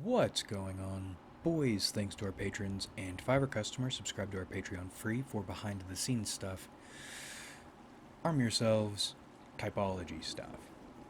What's going on, boys? Thanks to our patrons and Fiverr customers, subscribe to our Patreon free for behind the scenes stuff. Arm yourselves, typology stuff.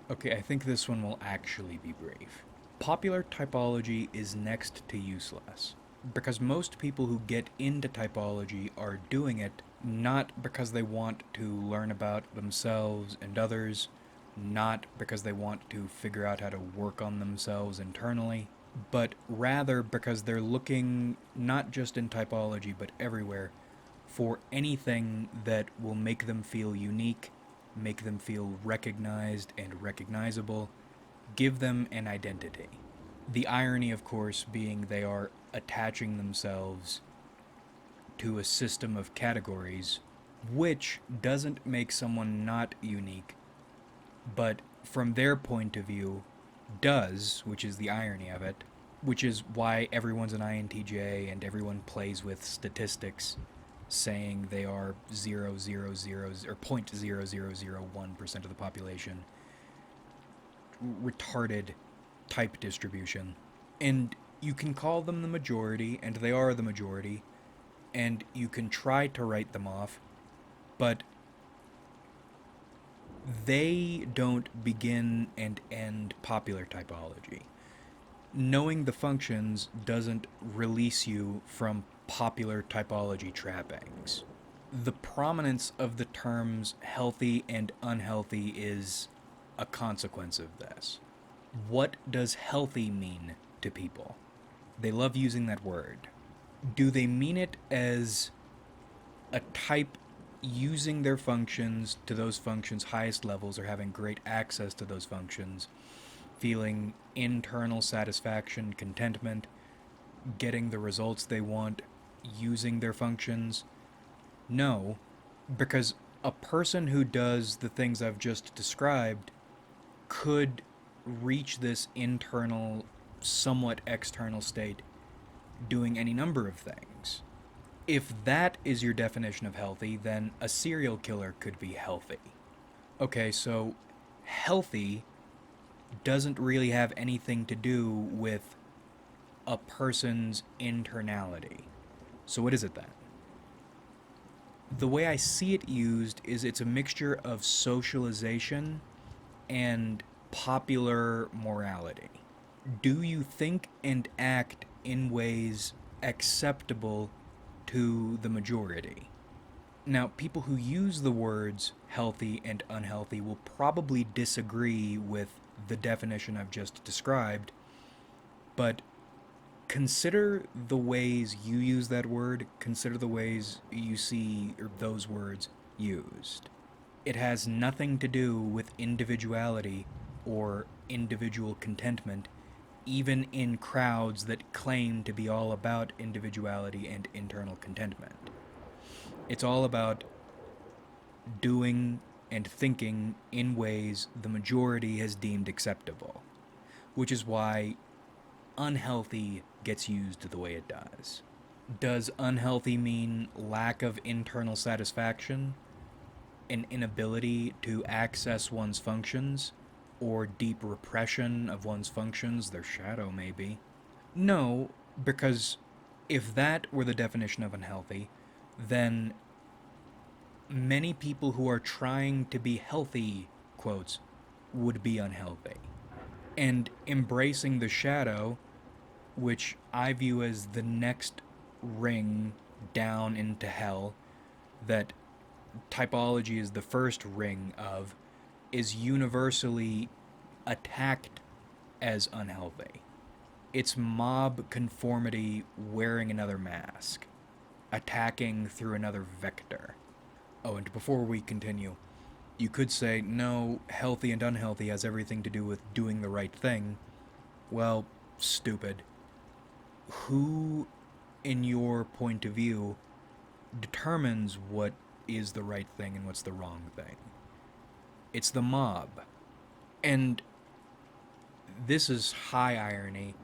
Okay, I think this one will actually be brief. Popular typology is next to useless, because most people who get into typology are doing it not because they want to learn about themselves and others, not because they want to figure out how to work on themselves internally, but rather because they're looking not just in typology but everywhere for anything that will make them feel unique, make them feel recognized and recognizable, give them an identity. The irony, of course, being they are attaching themselves to a system of categories, which doesn't make someone not unique, but from their point of view, does, which is the irony of it, which is why everyone's an INTJ and everyone plays with statistics saying they are 0.0001% of the population, retarded type distribution. And you can call them the majority, and they are the majority, and you can try to write them off, but they don't begin and end popular typology. Knowing the functions doesn't release you from popular typology trappings. The prominence of the terms healthy and unhealthy is a consequence of this. What does healthy mean to people? They love using that word. Do they mean it as a type using their functions to those functions' highest levels or having great access to those functions, feeling internal satisfaction, contentment, getting the results they want, using their functions? No, because a person who does the things I've just described could reach this internal, somewhat external state doing any number of things. If that is your definition of healthy, then a serial killer could be healthy. Okay, so healthy doesn't really have anything to do with a person's internality. So what is it then? The way I see it used is it's a mixture of socialization and popular morality. Do you think and act in ways acceptable to the majority? Now, people who use the words healthy and unhealthy will probably disagree with the definition I've just described, but consider the ways you use that word, consider the ways you see those words used. It has nothing to do with individuality or individual contentment, even in crowds that claim to be all about individuality and internal contentment. It's all about doing and thinking in ways the majority has deemed acceptable, which is why unhealthy gets used the way it does. Does unhealthy mean lack of internal satisfaction, an inability to access one's functions, or deep repression of one's functions, their shadow maybe? No, because if that were the definition of unhealthy, then many people who are trying to be healthy, quotes, would be unhealthy. And embracing the shadow, which I view as the next ring down into hell, that typology is the first ring of, is universally attacked as unhealthy. It's mob conformity wearing another mask, attacking through another vector. Oh, and before we continue, you could say, no, healthy and unhealthy has everything to do with doing the right thing. Well, stupid. Who, in your point of view, determines what is the right thing and what's the wrong thing? It's the mob. And this is high irony.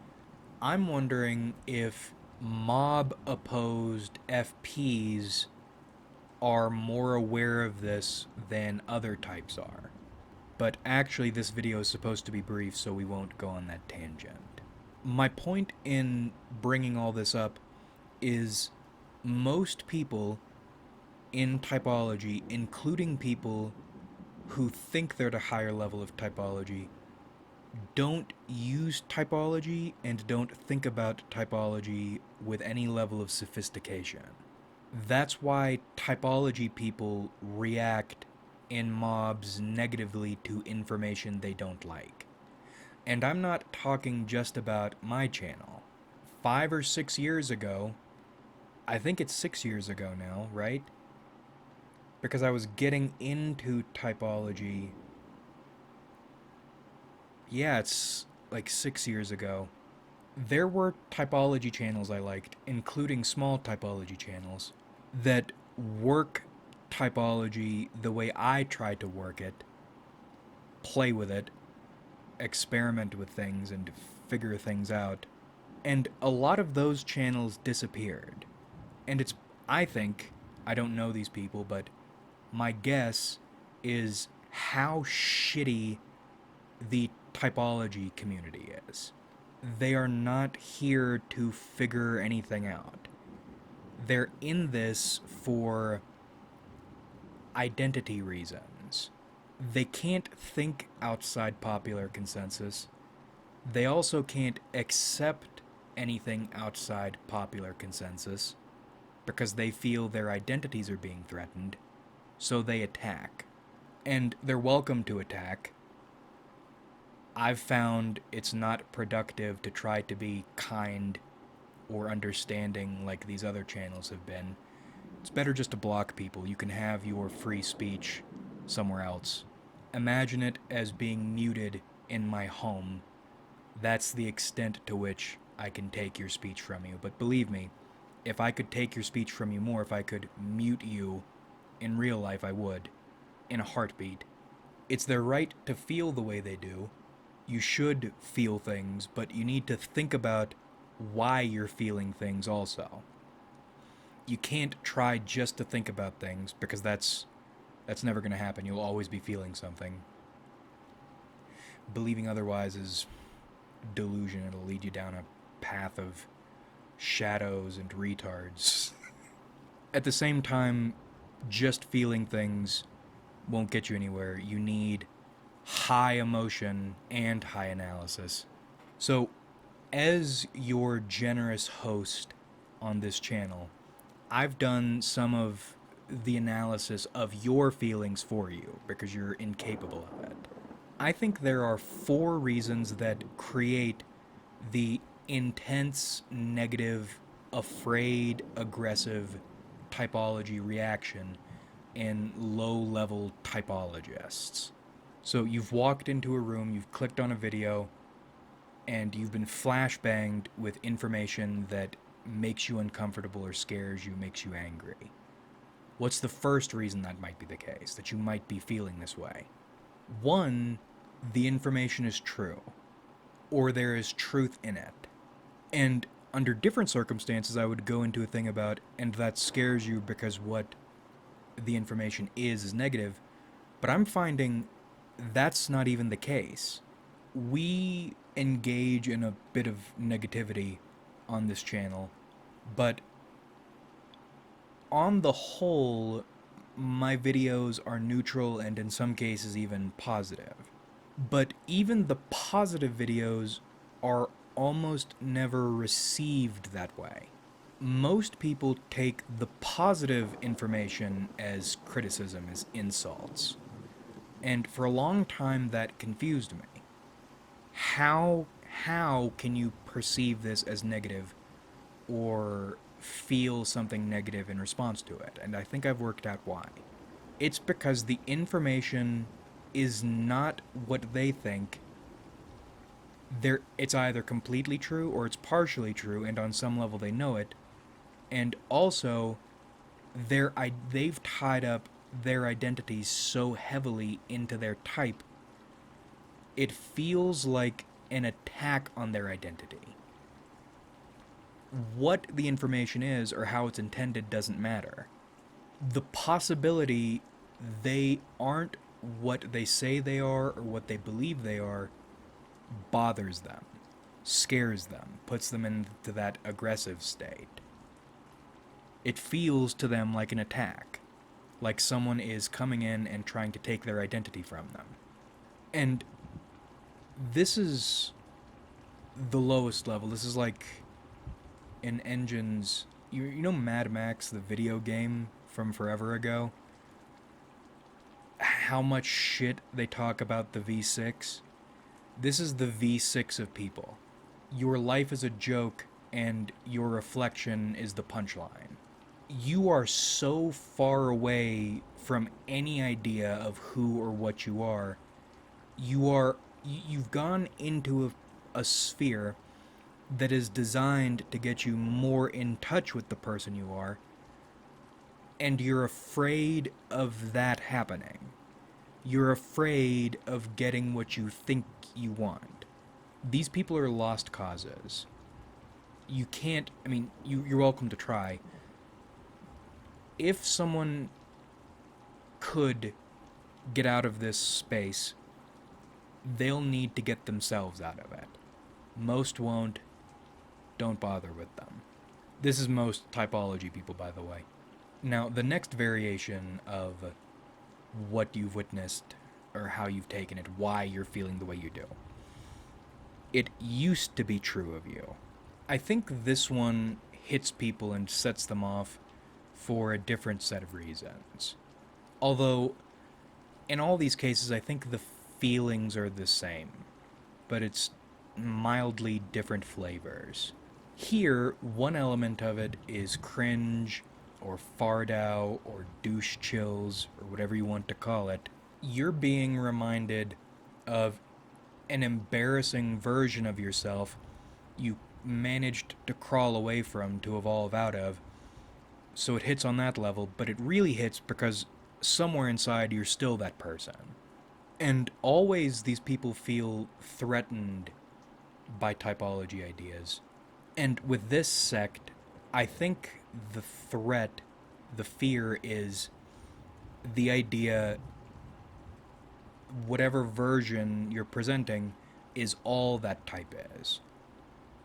I'm wondering if mob-opposed FPs are more aware of this than other types are. But actually, this video is supposed to be brief, so we won't go on that tangent. My point in bringing all this up is most people in typology, including people who think they're at a higher level of typology, don't use typology and don't think about typology with any level of sophistication. That's why typology people react in mobs negatively to information they don't like. And I'm not talking just about my channel. 5 or 6 years ago, I think it's 6 years ago now, right? Because I was getting into typology. Yeah, it's like 6 years ago. There were typology channels I liked, including small typology channels, that work typology the way I try to work it, play with it, experiment with things, and figure things out. And a lot of those channels disappeared. And it's, I think, I don't know these people, but my guess is how shitty the typology community is. They are not here to figure anything out. They're in this for identity reasons. They can't think outside popular consensus. They also can't accept anything outside popular consensus because they feel their identities are being threatened, so they attack. And they're welcome to attack. I've found it's not productive to try to be kind or understanding like these other channels have been. It's better just to block people. You can have your free speech somewhere else. Imagine it as being muted in my home. That's the extent to which I can take your speech from you. But believe me, if I could take your speech from you more, if I could mute you in real life, I would. In a heartbeat. It's their right to feel the way they do. You should feel things, but you need to think about why you're feeling things also. You can't try just to think about things because that's never going to happen. You'll always be feeling something. Believing otherwise is delusion. It'll lead you down a path of shadows and retards. At the same time, just feeling things won't get you anywhere. You need high emotion and high analysis. So, as your generous host on this channel, I've done some of the analysis of your feelings for you because you're incapable of it. I think there are 4 reasons that create the intense, negative, afraid, aggressive typology reaction in low-level typologists. So you've walked into a room, you've clicked on a video, and you've been flashbanged with information that makes you uncomfortable or scares you, makes you angry. What's the first reason that might be the case, that you might be feeling this way? 1, the information is true, or there is truth in it. And under different circumstances, I would go into a thing about, and that scares you because what the information is negative, but I'm finding that's not even the case. We engage in a bit of negativity on this channel, but on the whole, my videos are neutral and in some cases even positive. But even the positive videos are almost never received that way. Most people take the positive information as criticism, as insults. And for a long time that confused me. How can you perceive this as negative or feel something negative in response to it? And I think I've worked out why. It's because the information is not what they think. It's either completely true or it's partially true, and on some level they know it. And also, they've tied up their identities so heavily into their type, it feels like an attack on their identity. What the information is or how it's intended doesn't matter. The possibility they aren't what they say they are or what they believe they are bothers them. scares them, puts them into that aggressive state. It feels to them like an attack, like someone is coming in and trying to take their identity from them. And this is the lowest level. This is like in engines. You know Mad Max, the video game from forever ago? How much shit they talk about the V6? This is the V6 of people. Your life is a joke, and your reflection is the punchline. You are so far away from any idea of who or what you are. You've gone into a sphere that is designed to get you more in touch with the person you are, and you're afraid of that happening. You're afraid of getting what you think you want. These people are lost causes. You can't, I mean, you're welcome to try. If someone could get out of this space, they'll need to get themselves out of it. Most won't. Don't bother with them. This is most typology people, by the way. Now, the next variation of what you've witnessed or how you've taken it, why you're feeling the way you do. It used to be true of you. I think this one hits people and sets them off for a different set of reasons. Although, in all these cases, I think the feelings are the same, but it's mildly different flavors. Here, one element of it is cringe, or fardow, or douche chills, or whatever you want to call it. You're being reminded of an embarrassing version of yourself you managed to crawl away from, to evolve out of. So it hits on that level, but it really hits because somewhere inside you're still that person. And always these people feel threatened by typology ideas. And with this sect, I think the threat, the fear is the idea whatever version you're presenting is all that type is.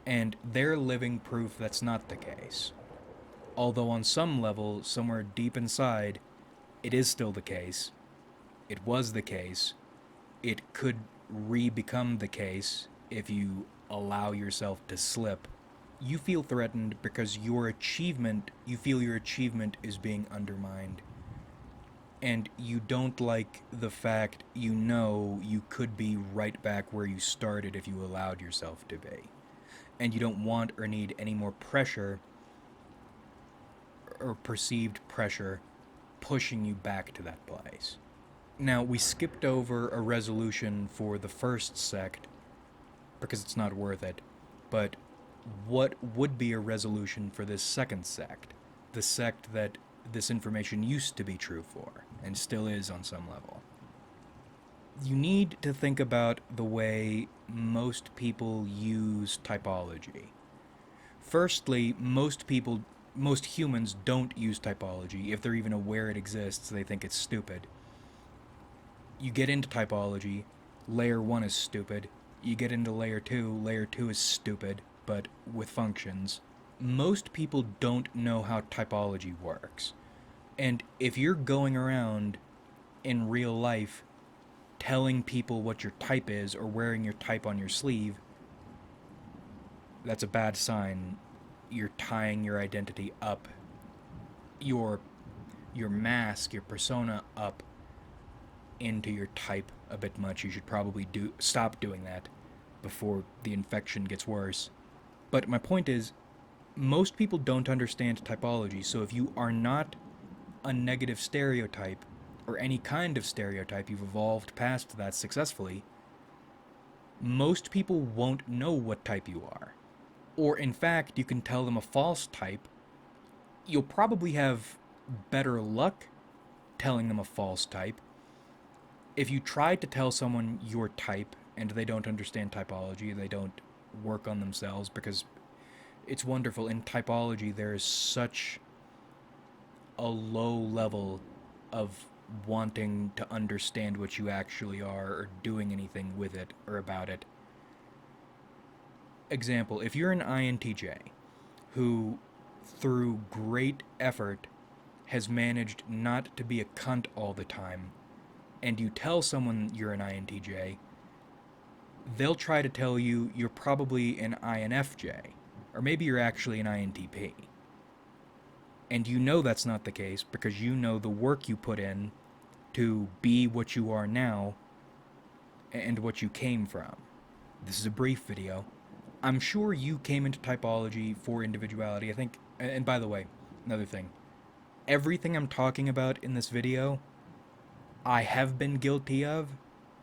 And they're living proof that's not the case. Although on some level, somewhere deep inside, it is still the case. It was the case. It could re-become the case if you allow yourself to slip. You feel threatened because you feel your achievement is being undermined. And you don't like the fact you could be right back where you started if you allowed yourself to be. And you don't want or need any more pressure or perceived pressure pushing you back to that place. Now, we skipped over a resolution for the first sect because it's not worth it, but what would be a resolution for this second sect? The sect that this information used to be true for, and still is on some level. You need to think about the way most people use typology. Firstly, most humans don't use typology. If they're even aware it exists, they think it's stupid. You get into typology, layer 1 is stupid. You get into layer 2 is stupid, but with functions. Most people don't know how typology works. And if you're going around in real life telling people what your type is or wearing your type on your sleeve, that's a bad sign. You're tying your identity up, your mask, your persona up into your type a bit much. You should probably stop doing that before the infection gets worse. But my point is, most people don't understand typology, so if you are not a negative stereotype, or any kind of stereotype, you've evolved past that successfully, most people won't know what type you are. Or in fact, you can tell them a false type. You'll probably have better luck telling them a false type. If you try to tell someone your type and they don't understand typology, they don't work on themselves, because it's wonderful. In typology, there is such a low level of wanting to understand what you actually are or doing anything with it or about it. Example, if you're an INTJ who, through great effort, has managed not to be a cunt all the time, and you tell someone you're an INTJ, they'll try to tell you you're probably an INFJ, or maybe you're actually an INTP. And you know that's not the case because you know the work you put in to be what you are now and what you came from. This is a brief video. I'm sure you came into typology for individuality. I think, and by the way, another thing. Everything I'm talking about in this video, I have been guilty of,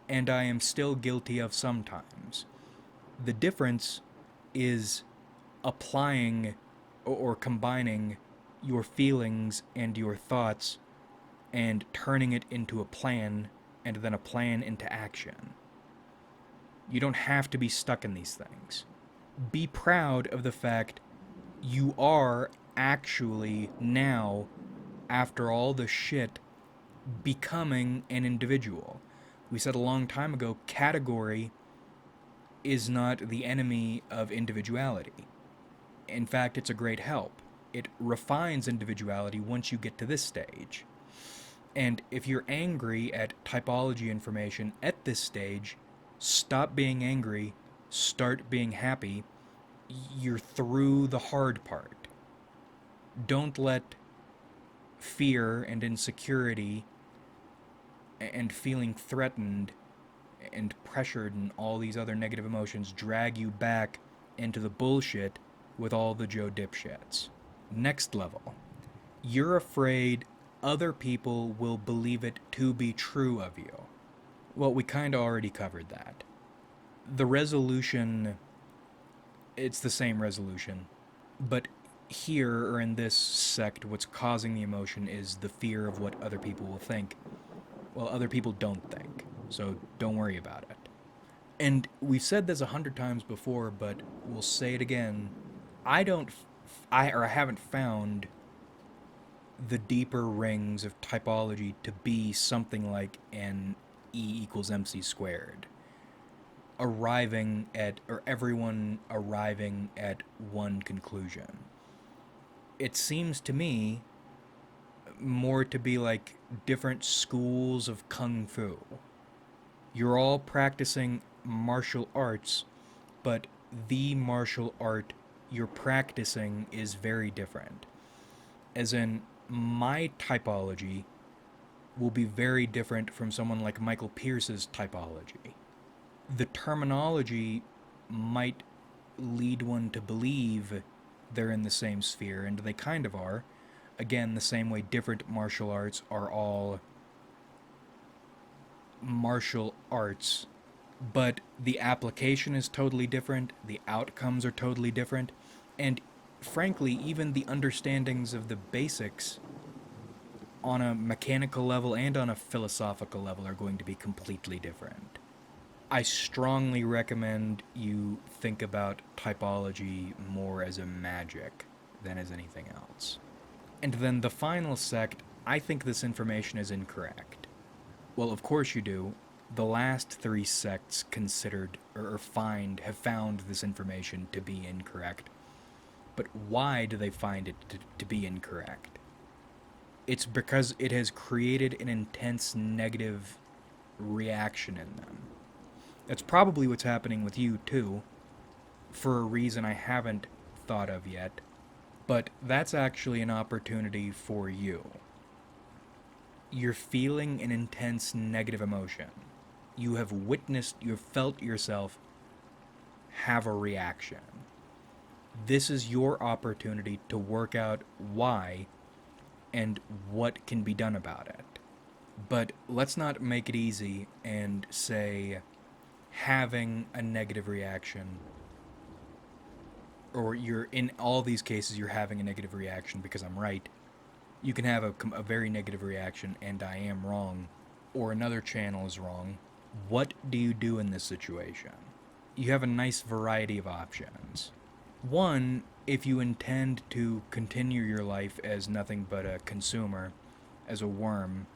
and I am still guilty of sometimes. The difference is applying or combining your feelings and your thoughts and turning it into a plan and then a plan into action. You don't have to be stuck in these things. Be proud of the fact you are actually now, after all the shit, becoming an individual. We said a long time ago, category is not the enemy of individuality. In fact, it's a great help. It refines individuality once you get to this stage. And if you're angry at typology information at this stage, stop being angry, start being happy. You're through the hard part. Don't let fear and insecurity and feeling threatened and pressured and all these other negative emotions drag you back into the bullshit with all the Joe dipshits. Next level. You're afraid other people will believe it to be true of you. Well, we kind of already covered that. The resolution, it's the same resolution, but here, or in this sect, what's causing the emotion is the fear of what other people will think. Well, other people don't think, so don't worry about it. And we've said this 100 times before, but we'll say it again. I haven't found the deeper rings of typology to be something like an E equals MC squared. Everyone arriving at one conclusion. It seems to me more to be like different schools of kung fu. You're all practicing martial arts, but the martial art you're practicing is very different. As in, my typology will be very different from someone like Michael Pierce's typology. The terminology might lead one to believe they're in the same sphere, and they kind of are. Again, the same way different martial arts are all martial arts, but the application is totally different, the outcomes are totally different, and frankly, even the understandings of the basics on a mechanical level and on a philosophical level are going to be completely different. I strongly recommend you think about typology more as a magic than as anything else. And then the final sect, I think this information is incorrect. Well, of course you do. The last three sects considered have found this information to be incorrect. But why do they find it to be incorrect? It's because it has created an intense negative reaction in them. That's probably what's happening with you too, for a reason I haven't thought of yet. But that's actually an opportunity for you. You're feeling an intense negative emotion. You have felt yourself have a reaction. This is your opportunity to work out why and what can be done about it. But let's not make it easy and say having a negative reaction, or in all these cases you're having a negative reaction because I'm right. You can have a very negative reaction and I am wrong, or another channel is wrong. What do you do in this situation? You have a nice variety of options. One, if you intend to continue your life as nothing but a consumer, as a worm,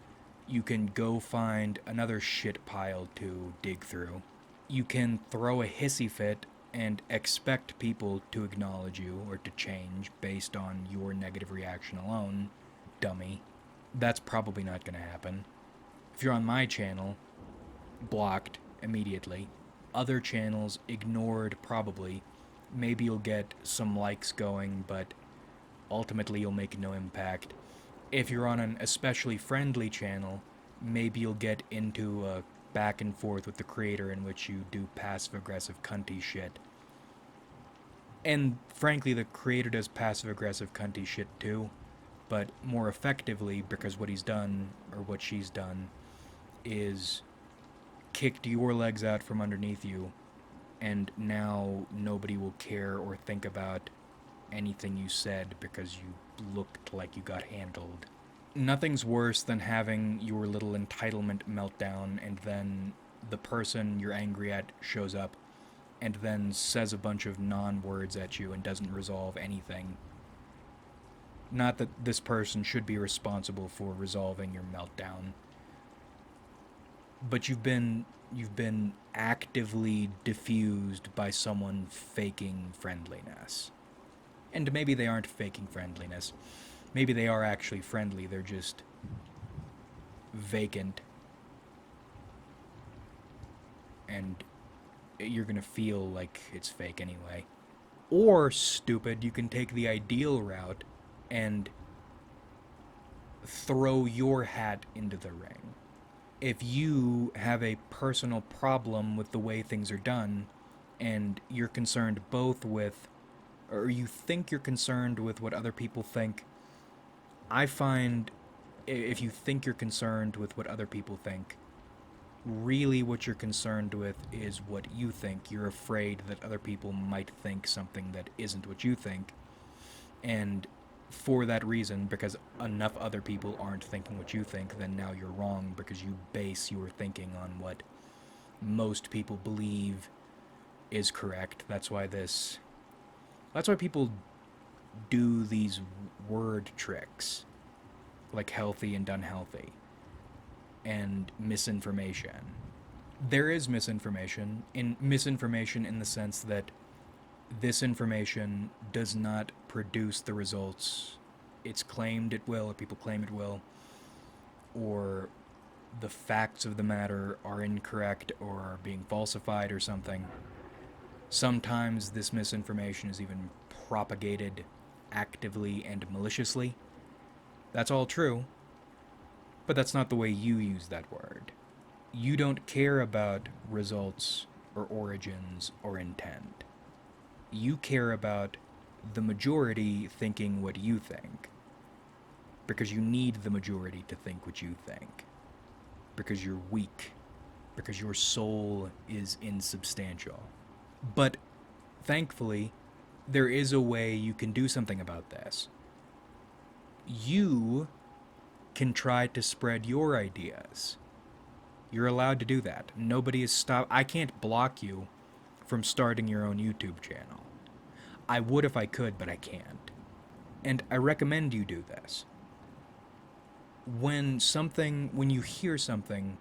you can go find another shit pile to dig through. You can throw a hissy fit and expect people to acknowledge you or to change based on your negative reaction alone, dummy. That's probably not going to happen. If you're on my channel, blocked immediately. Other channels ignored probably. Maybe you'll get some likes going, but ultimately you'll make no impact. If you're on an especially friendly channel, maybe you'll get into a back and forth with the creator in which you do passive-aggressive cunty shit. And frankly, the creator does passive-aggressive cunty shit too, but more effectively because what he's done, or what she's done, is kicked your legs out from underneath you, and now nobody will care or think about anything you said because you looked like you got handled. Nothing's worse than having your little entitlement meltdown and then the person you're angry at shows up and then says a bunch of non-words at you and doesn't resolve anything. Not that this person should be responsible for resolving your meltdown, but you've been actively diffused by someone faking friendliness. And maybe they aren't faking friendliness. Maybe they are actually friendly, they're just vacant. And you're gonna feel like it's fake anyway. Or, stupid, you can take the ideal route and throw your hat into the ring. If you have a personal problem with the way things are done, and you're concerned both with, or you think you're concerned with what other people think, I find if you think you're concerned with what other people think, really what you're concerned with is what you think. You're afraid that other people might think something that isn't what you think, and for that reason, because enough other people aren't thinking what you think, then now you're wrong because you base your thinking on what most people believe is correct. That's why people do these word tricks, like healthy and unhealthy, and misinformation. There is misinformation in the sense that this information does not produce the results it's claimed it will, or people claim it will, or the facts of the matter are incorrect or are being falsified or something. Sometimes this misinformation is even propagated actively and maliciously. That's all true, but that's not the way you use that word. You don't care about results or origins or intent. You care about the majority thinking what you think, because you need the majority to think what you think, because you're weak, because your soul is insubstantial. But thankfully, there is a way you can do something about this. You can try to spread your ideas. You're allowed to do that. Nobody is I can't block you from starting your own YouTube channel. I would if I could, but I can't. And I recommend you do this. When you hear something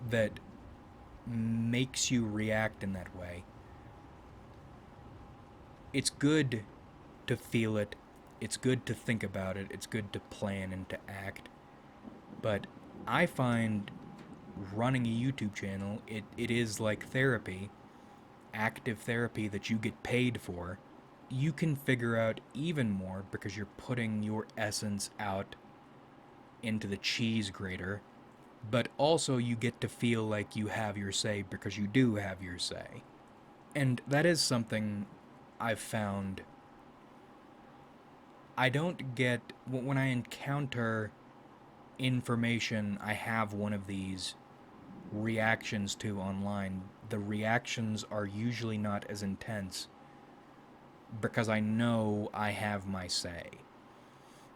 that makes you react in that way, it's good to feel it, it's good to think about it, it's good to plan and to act. But I find running a YouTube channel, it is like therapy, active therapy that you get paid for. You can figure out even more because you're putting your essence out into the cheese grater, but also you get to feel like you have your say because you do have your say. And that is something I've found. I don't get, when I encounter information I have one of these reactions to online, the reactions are usually not as intense because I know I have my say.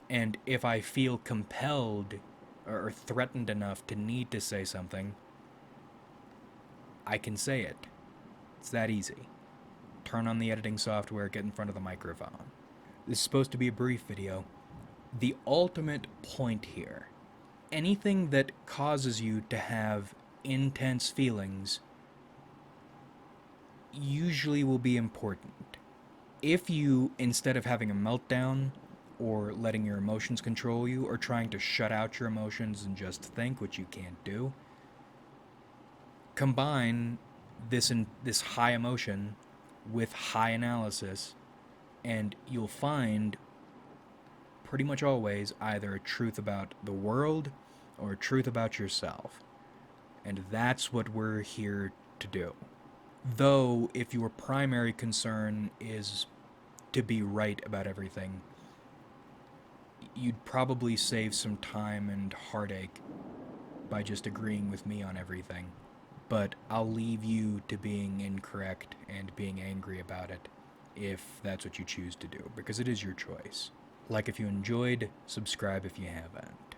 And if I feel compelled or threatened enough to need to say something, I can say it. It's that easy. Turn on the editing software, get in front of the microphone. This is supposed to be a brief video. The ultimate point here, anything that causes you to have intense feelings, usually will be important. If you, instead of having a meltdown or letting your emotions control you or trying to shut out your emotions and just think, which you can't do, combine this high emotion with high analysis, and you'll find pretty much always either a truth about the world or a truth about yourself. And that's what we're here to do. Though, if your primary concern is to be right about everything, you'd probably save some time and heartache by just agreeing with me on everything. But I'll leave you to being incorrect and being angry about it if that's what you choose to do, because it is your choice. Like if you enjoyed, subscribe if you haven't.